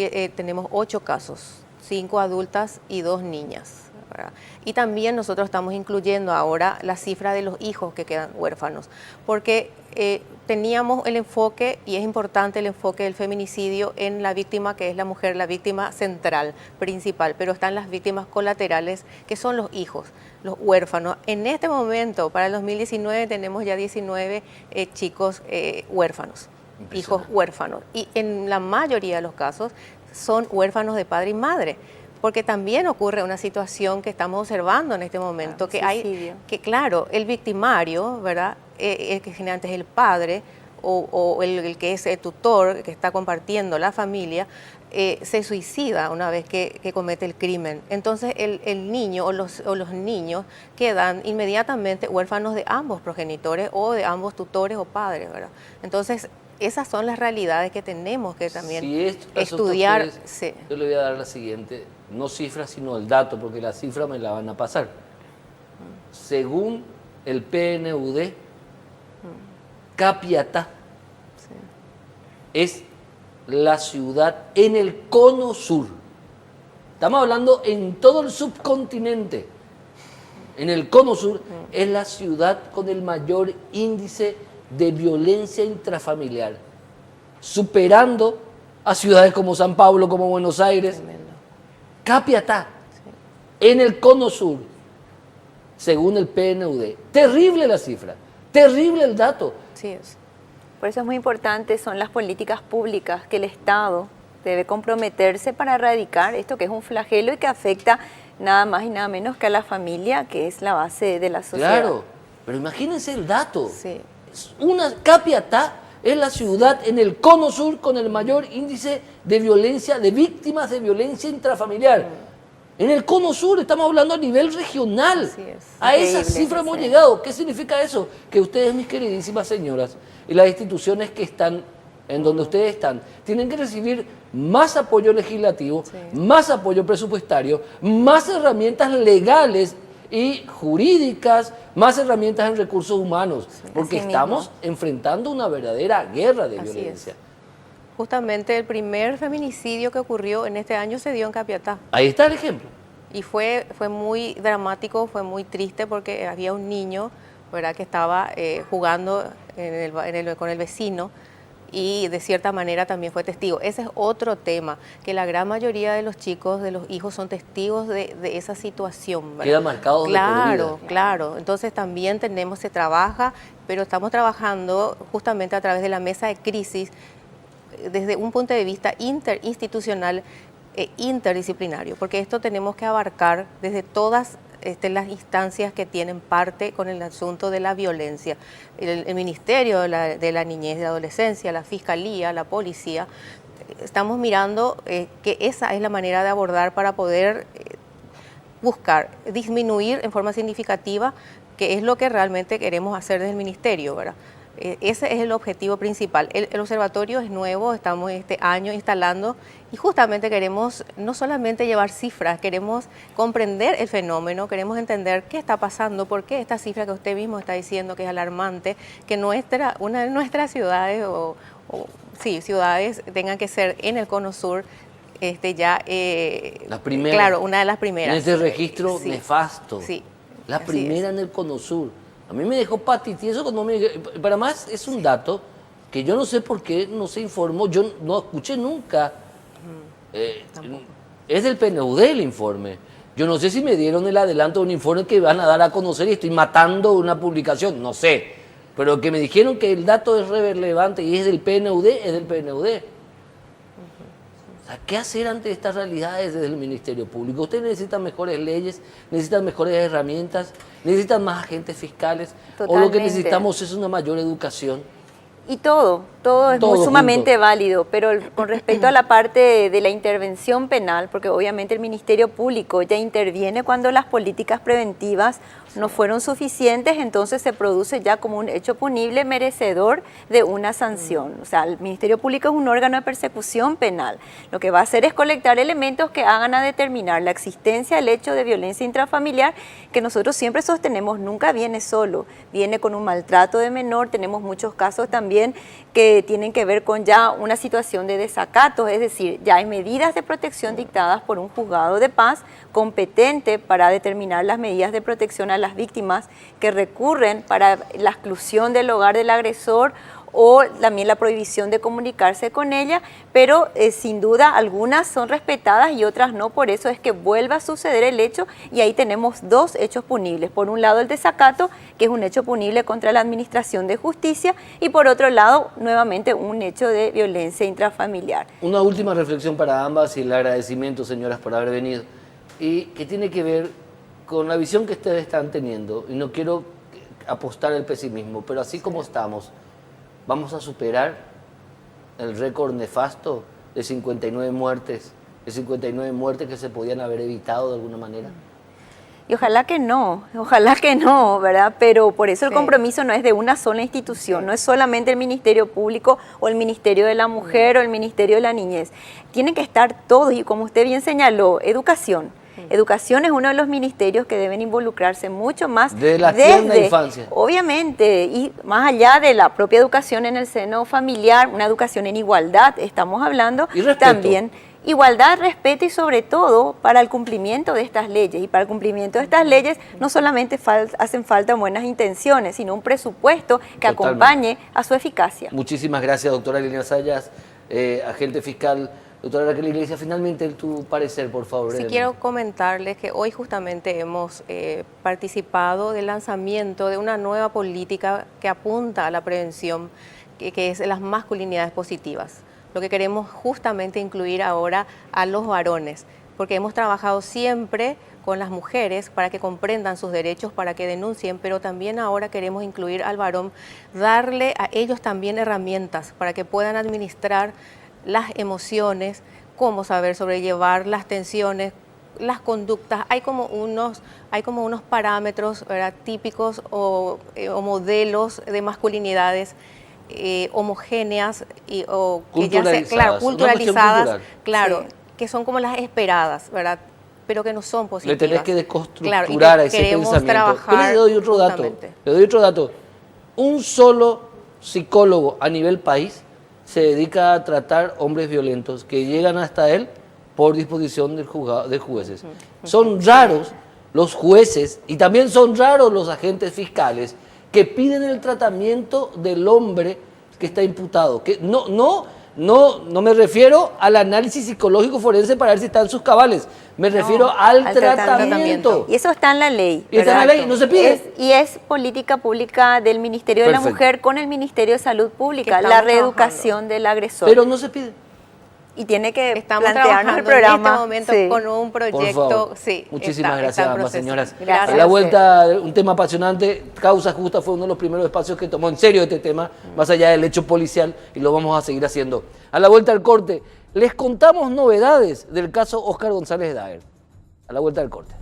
Speaker 5: 8 casos, 5 adultas y 2 niñas, ¿verdad? Y también nosotros estamos incluyendo ahora la cifra de los hijos que quedan huérfanos, porque teníamos el enfoque, y es importante el enfoque del feminicidio en la víctima, que es la mujer, la víctima central, principal, pero están las víctimas colaterales, que son los hijos, los huérfanos. En este momento, para el 2019, tenemos ya 19 chicos huérfanos. Hijos huérfanos, y en la mayoría de los casos son huérfanos de padre y madre, porque también ocurre una situación que estamos observando en este momento, que hay,
Speaker 4: suicidio.
Speaker 5: que claro, el victimario, ¿verdad? El que generalmente es el padre o el que es el tutor, que está compartiendo la familia, se suicida una vez que comete el crimen. Entonces el niño o los niños quedan inmediatamente huérfanos de ambos progenitores o de ambos tutores o padres, ¿verdad? Entonces, esas son las realidades que tenemos que también
Speaker 1: Si esto resulta a
Speaker 5: estudiar.
Speaker 1: ustedes,
Speaker 5: Sí.
Speaker 1: yo le voy a dar la siguiente, no cifra, sino el dato, porque la cifra me la van a pasar. Según el PNUD, Capiatá es la ciudad en el cono sur. Estamos hablando en todo el subcontinente. En el cono sur es la ciudad con el mayor índice de violencia intrafamiliar, superando a ciudades como San Pablo, como Buenos Aires.
Speaker 5: Tremendo.
Speaker 1: Capiatá, en el cono sur, según el PNUD. Terrible la cifra, terrible el dato.
Speaker 5: Sí es.
Speaker 4: Por eso es muy importante, son las políticas públicas que el Estado debe comprometerse para erradicar esto que es un flagelo y que afecta nada más y nada menos que a la familia, que es la base de la sociedad.
Speaker 1: Claro, pero imagínense el dato.
Speaker 5: Sí.
Speaker 1: Capiatá es la ciudad en el cono sur con el mayor índice de violencia, de víctimas de violencia intrafamiliar. En el cono sur estamos hablando a nivel regional.
Speaker 5: Así es.
Speaker 1: A esa
Speaker 4: Increíble,
Speaker 1: cifra hemos
Speaker 4: sí.
Speaker 1: llegado. ¿Qué significa eso? Que ustedes, mis queridísimas señoras, y las instituciones que están en donde ustedes están, tienen que recibir más apoyo legislativo, más apoyo presupuestario, más herramientas legales y jurídicas, más herramientas en recursos humanos, porque
Speaker 2: Así
Speaker 1: estamos enfrentando una verdadera guerra de
Speaker 5: Así
Speaker 1: violencia.
Speaker 5: es. Justamente el primer feminicidio que ocurrió en este año se dio en Capiatá.
Speaker 1: Ahí está el ejemplo.
Speaker 5: Y fue muy dramático, fue muy triste porque había un niño, ¿verdad?, que estaba jugando con el vecino y de cierta manera también fue testigo. Ese es otro tema, que la gran mayoría de los chicos, de los hijos, son testigos de esa situación, ¿verdad?
Speaker 1: Queda marcado de por
Speaker 5: Claro,
Speaker 1: vida.
Speaker 5: claro. Entonces también se trabaja, pero estamos trabajando justamente a través de la mesa de crisis desde un punto de vista interinstitucional e interdisciplinario, porque esto tenemos que abarcar desde todas las instancias que tienen parte con el asunto de la violencia. El Ministerio de la Niñez y la Adolescencia, la Fiscalía, la Policía, estamos mirando que esa es la manera de abordar para poder buscar disminuir en forma significativa, que es lo que realmente queremos hacer desde el Ministerio, ¿verdad? Ese es el objetivo principal. El observatorio es nuevo, estamos este año instalando y justamente queremos no solamente llevar cifras, queremos comprender el fenómeno, queremos entender qué está pasando, por qué esta cifra que usted mismo está diciendo que es alarmante, que una de nuestras ciudades ciudades tengan que ser en el Cono Sur
Speaker 1: La primera.
Speaker 5: Claro, una de las primeras.
Speaker 1: En ese registro
Speaker 5: Sí.
Speaker 1: nefasto.
Speaker 5: Sí.
Speaker 1: La
Speaker 5: Así
Speaker 1: primera
Speaker 5: es.
Speaker 1: en el Cono Sur. A mí me dejó patitieso cuando para más es un dato que yo no sé por qué no se informó, yo no escuché nunca. Es del PNUD el informe. Yo no sé si me dieron el adelanto de un informe que van a dar a conocer y estoy matando una publicación, no sé. Pero que me dijeron que el dato es relevante y es del PNUD, es del PNUD. O sea, ¿qué hacer ante estas realidades desde el Ministerio Público? Ustedes necesitan mejores leyes, necesitan mejores herramientas, necesitan más agentes fiscales, o lo que
Speaker 2: Totalmente.
Speaker 1: necesitamos es una mayor educación.
Speaker 4: Y todo es
Speaker 1: Todo
Speaker 4: muy sumamente
Speaker 1: junto.
Speaker 4: válido, pero con respecto a la parte de la intervención penal, porque obviamente el Ministerio Público ya interviene cuando las políticas preventivas no fueron suficientes, entonces se produce ya como un hecho punible merecedor de una sanción. O sea, el Ministerio Público es un órgano de persecución penal. Lo que va a hacer es colectar elementos que hagan a determinar la existencia del hecho de violencia intrafamiliar, que nosotros siempre sostenemos nunca viene solo, viene con un maltrato de menor. Tenemos muchos casos también que tienen que ver con ya una situación de desacato, es decir, ya hay medidas de protección dictadas por un juzgado de paz competente para determinar las medidas de protección a las víctimas que recurren para la exclusión del hogar del agresor o también la prohibición de comunicarse con ella, pero sin duda algunas son respetadas y otras no, por eso es que vuelve a suceder el hecho y ahí tenemos dos hechos punibles. Por un lado el desacato, que es un hecho punible contra la administración de justicia, y por otro lado nuevamente un hecho de violencia intrafamiliar.
Speaker 1: Una última reflexión para ambas y el agradecimiento, señoras, por haber venido, y que tiene que ver con la visión que ustedes están teniendo, y no quiero apostar al pesimismo, pero así como estamos, ¿vamos a superar el récord nefasto de 59 muertes, que se podían haber evitado de alguna manera?
Speaker 4: Y ojalá que no, ¿verdad? Pero por eso el compromiso no es de una sola institución, no es solamente el Ministerio Público o el Ministerio de la Mujer o el Ministerio de la Niñez. Tienen que estar todos y como usted bien señaló, educación. Educación es uno de los ministerios que deben involucrarse mucho más
Speaker 1: de la tierna infancia.
Speaker 4: Obviamente, y más allá de la propia educación en el seno familiar, una educación en igualdad, estamos hablando
Speaker 1: Y respeto.
Speaker 4: también. Igualdad, respeto y sobre todo para el cumplimiento de estas leyes. Y para el cumplimiento de estas leyes no solamente hacen falta buenas intenciones, sino un presupuesto que
Speaker 1: Totalmente.
Speaker 4: acompañe a su eficacia.
Speaker 1: Muchísimas gracias, doctora Liliana Sayas, agente fiscal. Doctora Raquel Iglesias, finalmente tu parecer, por favor.
Speaker 5: Sí, quiero comentarles que hoy justamente hemos participado del lanzamiento de una nueva política que apunta a la prevención, que es las masculinidades positivas. Lo que queremos justamente incluir ahora a los varones, porque hemos trabajado siempre con las mujeres para que comprendan sus derechos, para que denuncien, pero también ahora queremos incluir al varón, darle a ellos también herramientas para que puedan administrar las emociones, cómo saber sobrellevar las tensiones, las conductas. Hay como unos parámetros, ¿verdad?, típicos o modelos de masculinidades homogéneas o que ya
Speaker 1: Culturalizadas,
Speaker 5: claro,
Speaker 1: una cuestión
Speaker 5: culturalizadas,
Speaker 1: cultural.
Speaker 5: claro,
Speaker 2: Sí.
Speaker 5: que son como las esperadas, ¿verdad? Pero que no son
Speaker 1: Le
Speaker 5: positivas.
Speaker 1: tenés que
Speaker 5: Claro,
Speaker 1: deconstructurar
Speaker 5: y que
Speaker 1: a ese
Speaker 5: queremos
Speaker 1: pensamiento.
Speaker 5: trabajar
Speaker 1: Yo le doy otro dato.
Speaker 5: justamente.
Speaker 1: Le doy otro dato. Un solo psicólogo a nivel país se dedica a tratar hombres violentos que llegan hasta él por disposición del de jueces. Son raros los jueces y también son raros los agentes fiscales que piden el tratamiento del hombre que está imputado. Que no me refiero al análisis psicológico forense para ver si está en sus cabales. Me refiero al tratamiento.
Speaker 4: Y eso está en la ley.
Speaker 1: Y está en la
Speaker 4: ¿verdad?
Speaker 1: ley, no se pide.
Speaker 4: Y es política pública del Ministerio de la
Speaker 1: Perfecto.
Speaker 4: Mujer con el Ministerio de Salud Pública,
Speaker 5: Que
Speaker 4: la
Speaker 5: estamos
Speaker 4: reeducación del agresor.
Speaker 1: Pero no se pide.
Speaker 4: Y tiene que
Speaker 5: Estamos
Speaker 4: plantearnos el
Speaker 5: trabajando en
Speaker 4: programa.
Speaker 5: este momento
Speaker 4: Sí.
Speaker 5: con un
Speaker 1: Por
Speaker 5: proyecto.
Speaker 1: favor.
Speaker 5: Sí,
Speaker 1: Muchísimas
Speaker 5: está
Speaker 1: gracias,
Speaker 5: en
Speaker 1: ambas
Speaker 5: proceso.
Speaker 1: señoras.
Speaker 4: Gracias.
Speaker 1: A la vuelta, un tema apasionante. Causa Justa fue uno de los primeros espacios que tomó en serio este tema, más allá del hecho policial, y lo vamos a seguir haciendo. A la vuelta al corte, les contamos novedades del caso Óscar González Daer. A la vuelta del corte.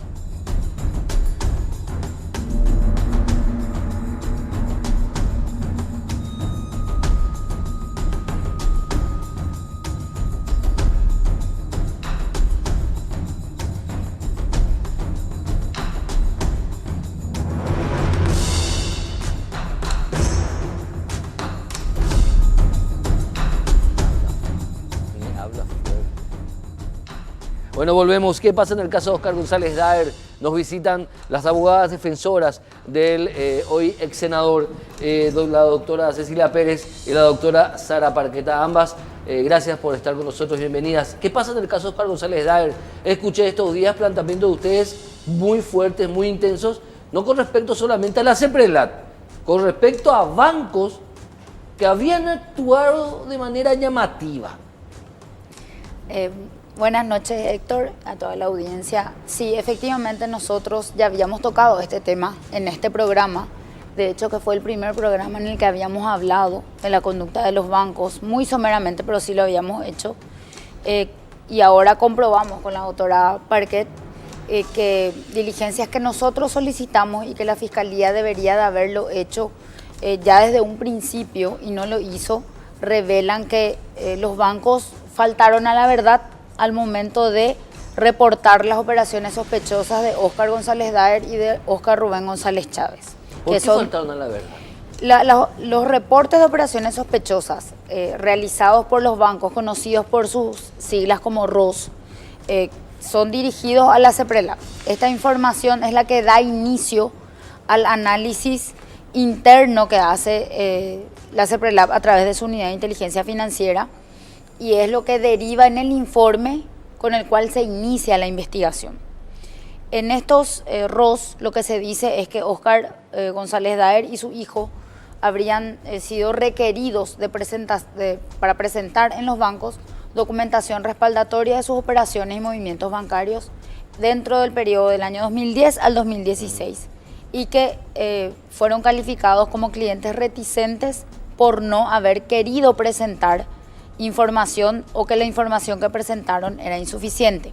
Speaker 1: Bueno, volvemos. ¿Qué pasa en el caso de Óscar González Daer? Nos visitan las abogadas defensoras del hoy ex senador, la doctora Cecilia Pérez y la doctora Sara Parqueta. Ambas, gracias por estar con nosotros, bienvenidas. ¿Qué pasa en el caso de Óscar González Daer? Escuché estos días planteamientos de ustedes muy fuertes, muy intensos, no con respecto solamente a la CEPRELAT, con respecto a bancos que habían actuado de manera llamativa.
Speaker 6: Buenas noches, Héctor, a toda la audiencia. Sí, efectivamente nosotros ya habíamos tocado este tema en este programa. De hecho, que fue el primer programa en el que habíamos hablado de la conducta de los bancos, muy someramente, pero sí lo habíamos hecho. Y ahora comprobamos con la doctora Parquet que diligencias que nosotros solicitamos y que la Fiscalía debería de haberlo hecho ya desde un principio y no lo hizo, revelan que los bancos faltaron a la verdad al momento de reportar las operaciones sospechosas de Óscar González Daer y de Óscar Rubén González Chávez.
Speaker 1: ¿Por
Speaker 6: que
Speaker 1: qué
Speaker 6: son
Speaker 1: faltaron a la verdad?
Speaker 6: los reportes de operaciones sospechosas realizados por los bancos, conocidos por sus siglas como ROS, son dirigidos a la CEPRELAT. Esta información es la que da inicio al análisis interno que hace la CEPRELAT a través de su unidad de inteligencia financiera, y es lo que deriva en el informe con el cual se inicia la investigación. En estos ROS lo que se dice es que Óscar González Daer y su hijo habrían sido requeridos para presentar en los bancos documentación respaldatoria de sus operaciones y movimientos bancarios dentro del periodo del año 2010 al 2016 y que fueron calificados como clientes reticentes por no haber querido presentar información o que la información que presentaron era insuficiente.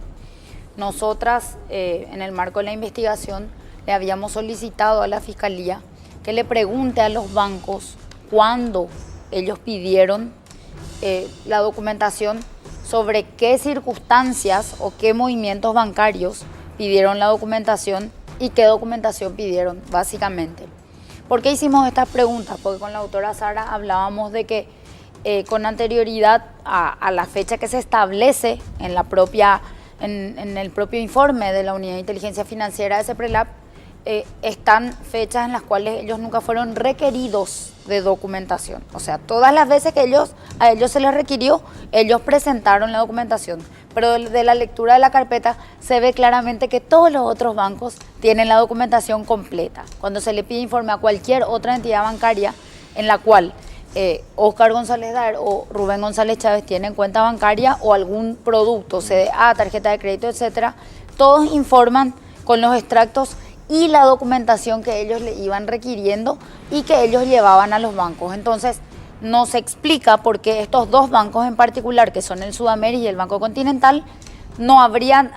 Speaker 6: Nosotras, en el marco de la investigación, le habíamos solicitado a la Fiscalía que le pregunte a los bancos cuándo ellos pidieron la documentación, sobre qué circunstancias o qué movimientos bancarios pidieron la documentación y qué documentación pidieron, básicamente. ¿Por qué hicimos estas preguntas? Porque con la doctora Sara hablábamos de que con anterioridad a la fecha que se establece en el propio informe de la Unidad de Inteligencia Financiera de CEPRELAT, están fechas en las cuales ellos nunca fueron requeridos de documentación. O sea, todas las veces que a ellos se les requirió, ellos presentaron la documentación. Pero de la lectura de la carpeta se ve claramente que todos los otros bancos tienen la documentación completa. Cuando se le pide informe a cualquier otra entidad bancaria en la cual Óscar González Daer o Rubén González Chávez tienen cuenta bancaria o algún producto, CDA, tarjeta de crédito, etcétera, todos informan con los extractos y la documentación que ellos le iban requiriendo y que ellos llevaban a los bancos. Entonces, no se explica por qué estos dos bancos en particular, que son el Sudamérica y el Banco Continental, no habría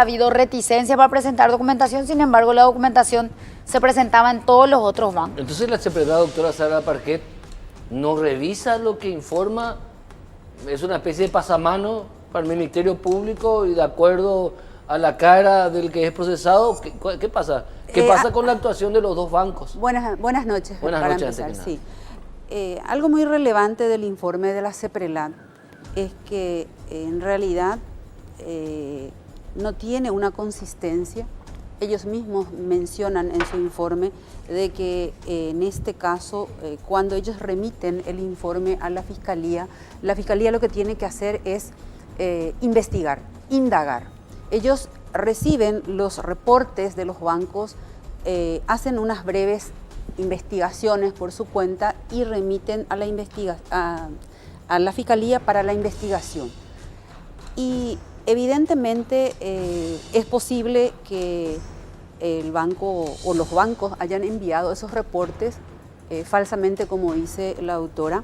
Speaker 6: habido reticencia para presentar documentación. Sin embargo, la documentación se presentaba en todos los otros bancos.
Speaker 1: Entonces la CEPRELAT, doctora Sara Parquet, no revisa lo que informa, es una especie de pasamano para el Ministerio Público y de acuerdo a la cara del que es procesado, ¿qué pasa? ¿Qué pasa con la actuación de los dos bancos?
Speaker 7: Buenas noches.
Speaker 1: Buenas
Speaker 7: para
Speaker 1: noches,
Speaker 7: empezar, sí. Algo muy relevante del informe de la CEPRELAT es que en realidad no tiene una consistencia. Ellos mismos mencionan en su informe de que en este caso, cuando ellos remiten el informe a la Fiscalía lo que tiene que hacer es investigar, indagar. Ellos reciben los reportes de los bancos, hacen unas breves investigaciones por su cuenta y remiten a la Fiscalía para la investigación. Y evidentemente es posible que el banco o los bancos hayan enviado esos reportes falsamente, como dice la autora,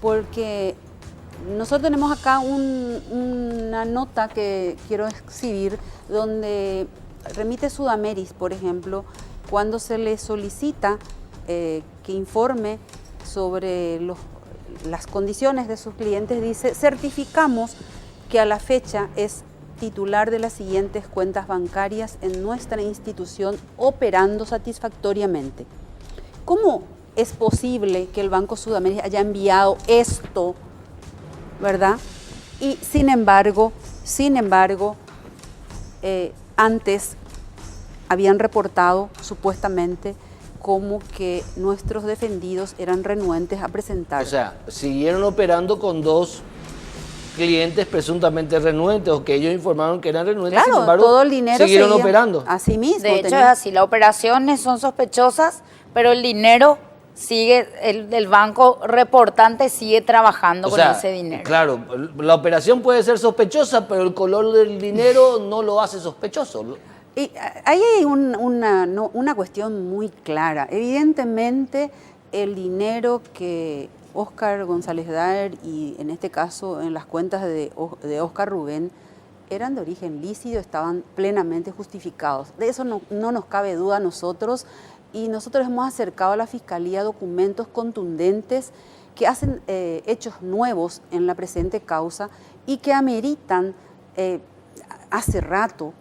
Speaker 7: porque nosotros tenemos acá una nota que quiero exhibir donde remite Sudameris, por ejemplo, cuando se le solicita que informe sobre las condiciones de sus clientes, dice: certificamos que a la fecha es titular de las siguientes cuentas bancarias en nuestra institución operando satisfactoriamente. ¿Cómo es posible que el Banco Sudameris haya enviado esto, verdad? Y sin embargo, antes habían reportado supuestamente como que nuestros defendidos eran renuentes a presentar.
Speaker 1: O sea, siguieron operando con dos clientes presuntamente renuentes o que ellos informaron que eran renuentes,
Speaker 7: Claro,
Speaker 1: sin embargo,
Speaker 7: todo el dinero
Speaker 1: siguieron
Speaker 7: seguía
Speaker 1: operando.
Speaker 7: así mismo.
Speaker 6: De hecho, es así, las operaciones son sospechosas, pero el dinero sigue, el banco reportante sigue trabajando con ese dinero.
Speaker 1: Claro, la operación puede ser sospechosa, pero el color del dinero no lo hace sospechoso.
Speaker 7: Y ahí hay una cuestión muy clara. Evidentemente, el dinero que Óscar González Daer y en este caso en las cuentas de Óscar Rubén eran de origen lícito, estaban plenamente justificados. De eso no nos cabe duda a nosotros, y nosotros hemos acercado a la Fiscalía documentos contundentes que hacen hechos nuevos en la presente causa y que ameritan, hace rato,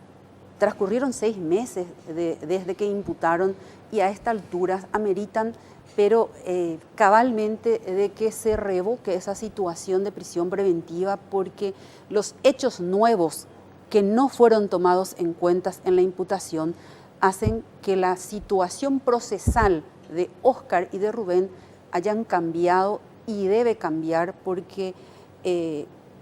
Speaker 7: transcurrieron 6 meses desde que imputaron, y a esta altura ameritan, pero cabalmente, de que se revoque esa situación de prisión preventiva, porque los hechos nuevos que no fueron tomados en cuenta en la imputación hacen que la situación procesal de Óscar y de Rubén hayan cambiado, y debe cambiar, porque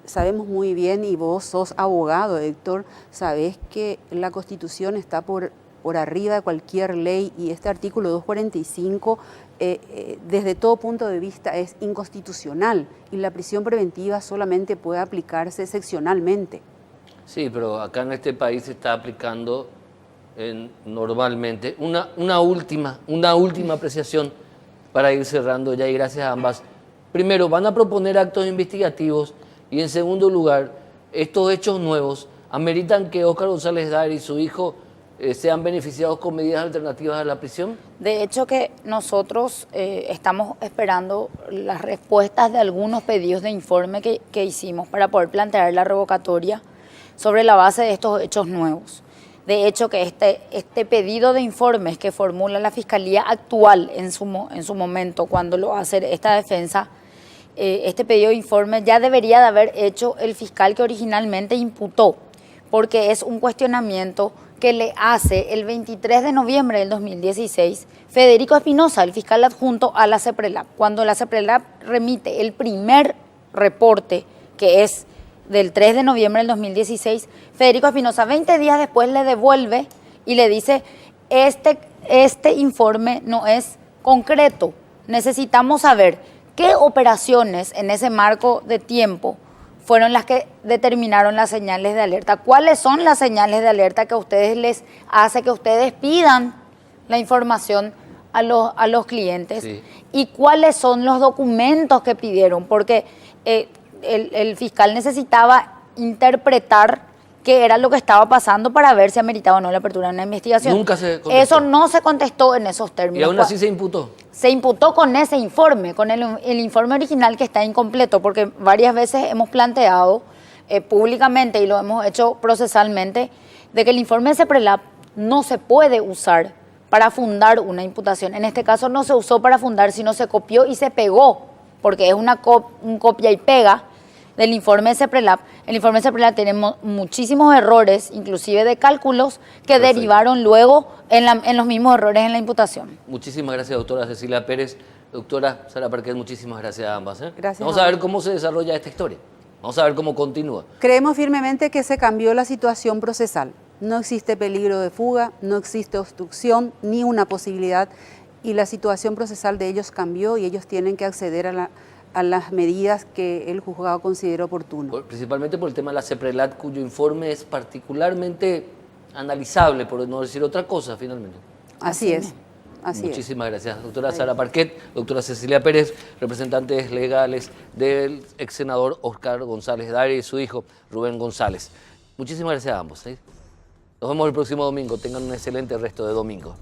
Speaker 7: sabemos muy bien, y vos sos abogado, Héctor, sabés que la Constitución está por arriba de cualquier ley, y este artículo 245 desde todo punto de vista es inconstitucional, y la prisión preventiva solamente puede aplicarse excepcionalmente.
Speaker 1: Sí, pero acá en este país se está aplicando normalmente. Una última apreciación para ir cerrando ya, y gracias a ambas. Primero, van a proponer actos investigativos, y en segundo lugar, estos hechos nuevos ameritan que Óscar González Daer y su hijo sean beneficiados con medidas alternativas a la prisión.
Speaker 6: De hecho, que nosotros estamos esperando las respuestas de algunos pedidos de informe que hicimos para poder plantear la revocatoria sobre la base de estos hechos nuevos. De hecho, que este pedido de informes que formula la Fiscalía actual en su momento, cuando lo hace esta defensa, este pedido de informe ya debería de haber hecho el fiscal que originalmente imputó, porque es un cuestionamiento que le hace el 23 de noviembre del 2016 Federico Espinosa, el fiscal adjunto a la CEPRELAP. Cuando la CEPRELAP remite el primer reporte, que es del 3 de noviembre del 2016, Federico Espinosa 20 días después le devuelve y le dice: este informe no es concreto, necesitamos saber qué operaciones en ese marco de tiempo fueron las que determinaron las señales de alerta. ¿Cuáles son las señales de alerta que a ustedes les hace que ustedes pidan la información a los clientes?
Speaker 1: Sí.
Speaker 6: ¿Y cuáles son los documentos que pidieron? Porque el fiscal necesitaba interpretar qué era lo que estaba pasando para ver si ameritaba o no la apertura de una investigación.
Speaker 1: Nunca se contestó.
Speaker 6: Eso no se contestó en esos términos.
Speaker 1: Y aún así se imputó.
Speaker 6: Se imputó con ese informe, con el informe original que está incompleto, porque varias veces hemos planteado públicamente y lo hemos hecho procesalmente, de que el informe de CEPRELAB no se puede usar para fundar una imputación. En este caso no se usó para fundar, sino se copió y se pegó, porque es un copia y pega del informe de CEPRELAB. El informe de CEPRELAB tiene muchísimos errores, inclusive de cálculos, que
Speaker 1: Perfecto.
Speaker 6: derivaron luego en los mismos errores en la imputación.
Speaker 1: Muchísimas gracias, doctora Cecilia Pérez. Doctora Sara Parquet, muchísimas gracias a ambas.
Speaker 7: Gracias
Speaker 1: Vamos
Speaker 7: a
Speaker 1: a ver
Speaker 7: vos.
Speaker 1: cómo se desarrolla esta historia. Vamos a ver cómo continúa.
Speaker 7: Creemos firmemente que se cambió la situación procesal. No existe peligro de fuga, no existe obstrucción ni una posibilidad y la situación procesal de ellos cambió y ellos tienen que acceder a las medidas que el juzgado considere oportuno.
Speaker 1: Principalmente por el tema de la CEPRELAT, cuyo informe es particularmente analizable, por no decir otra cosa, finalmente.
Speaker 7: Así es. Así es.
Speaker 1: Muchísimas gracias, doctora Sara Parquet, doctora Cecilia Pérez, representantes legales del ex senador Oscar González Daria y su hijo Rubén González. Muchísimas gracias a ambos. Nos vemos el próximo domingo. Tengan un excelente resto de domingo.